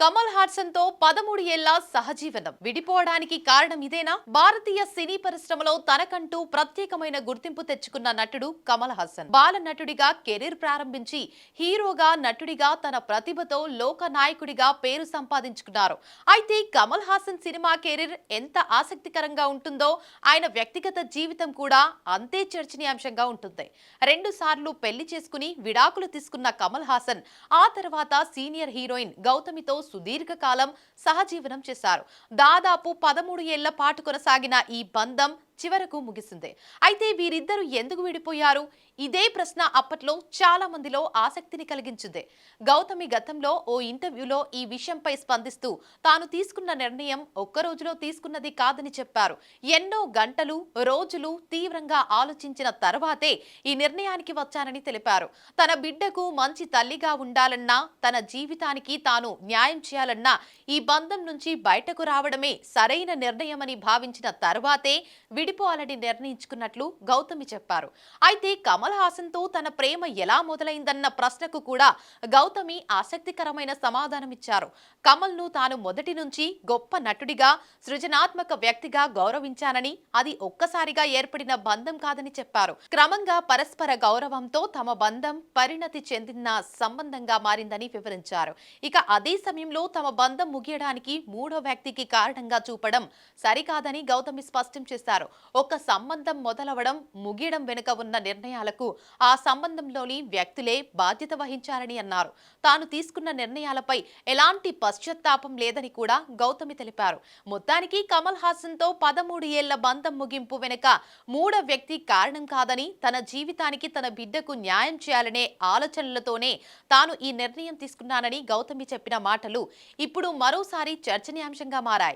కమల్ హాసన్ తో 13 ఏళ్ల సహజీవనం విడిపోవడానికి కారణం ఇదేనా? భారతీయ సినీ పరిశ్రమలో తనకంటూ ప్రత్యేకమైన గుర్తింపు తెచ్చుకున్న నటుడు కమల్ హాసన్ బాల నటుడిగా కెరీర్ ప్రారంభించి హీరోగా నటుడిగా తన ప్రతిభతో లోక నాయకుడిగా పేరు సంపాదించుకున్నారు. అయితే కమల్ హాసన్ సినిమా కెరీర్ ఎంత ఆసక్తికరంగా ఉంటుందో ఆయన వ్యక్తిగత జీవితం కూడా అంతే చర్చనీయాంశంగా ఉంటుంది. 2 సార్లు పెళ్లి చేసుకుని విడాకులు తీసుకున్న కమల్ హాసన్ ఆ తర్వాత సీనియర్ హీరోయిన్ గౌతమితో సుదీర్ఘకాలం సహజీవనం చేశారు. దాదాపు 13 ఏళ్ల పాటు కొనసాగిన ఈ బంధం చివరకు ముగిసింది. అయితే వీరిద్దరూ ఎందుకు విడిపోయారు? ఇదే ప్రశ్న అప్పట్లో చాలా మందిలో ఆసక్తిని కలిగించింది. గౌతమి గతంలో ఓ ఇంటర్వ్యూలో ఈ విషయంపై స్పందిస్తూ తాను తీసుకున్న నిర్ణయం ఒక్క రోజులో తీసుకున్నది కాదని చెప్పారు. ఎన్నో గంటలు, రోజులు తీవ్రంగా ఆలోచించిన తర్వాతే ఈ నిర్ణయానికి వచ్చానని తెలిపారు. తన బిడ్డకు మంచి తల్లిగా ఉండాలన్నా, తన జీవితానికి తాను న్యాయం చేయాలన్నా ఈ బంధం నుంచి బయటకు రావడమే సరైన నిర్ణయమని భావించిన తర్వాతే విడిపోవాలని నిర్ణయించుకున్నట్లు గౌతమి చెప్పారు. అయితే కమల్ హాసన్ తో తన ప్రేమ ఎలా మొదలైందన్న ప్రశ్నకు కూడా గౌతమి ఆసక్తికరమైన సమాధానమిచ్చారు. కమల్ ను తాను మొదటి నుంచి గొప్ప నటుడిగా, సృజనాత్మక వ్యక్తిగా గౌరవించానని, అది ఒక్కసారిగా ఏర్పడిన బంధం కాదని చెప్పారు. క్రమంగా పరస్పర గౌరవంతో తమ బంధం పరిణతి చెందిన సంబంధంగా మారిందని వివరించారు. ఇక అదే సమయంలో తమ బంధం ముగియడానికి మూడో వ్యక్తికి కారణంగా చూపడం సరికాదని గౌతమి స్పష్టం చేశారు. ఒక సంబంధం మొదలవడం, ముగియడం వెనుక ఉన్న నిర్ణయాలకు ఆ సంబంధంలోని వ్యక్తులే బాధ్యత వహించారని అన్నారు. తాను తీసుకున్న నిర్ణయాలపై ఎలాంటి పశ్చాత్తాపం లేదని కూడా గౌతమి తెలిపారు. మొత్తానికి కమల్ హాసన్ తో 13 ఏళ్ల బంధం ముగింపు వెనుక మూడో వ్యక్తి కారణం కాదని, తన జీవితానికి తన బిడ్డకు న్యాయం చేయాలనే ఆలోచనలతోనే తాను ఈ నిర్ణయం తీసుకున్నానని గౌతమి చెప్పిన మాటలు ఇప్పుడు మరోసారి చర్చనీయాంశంగా మారాయి.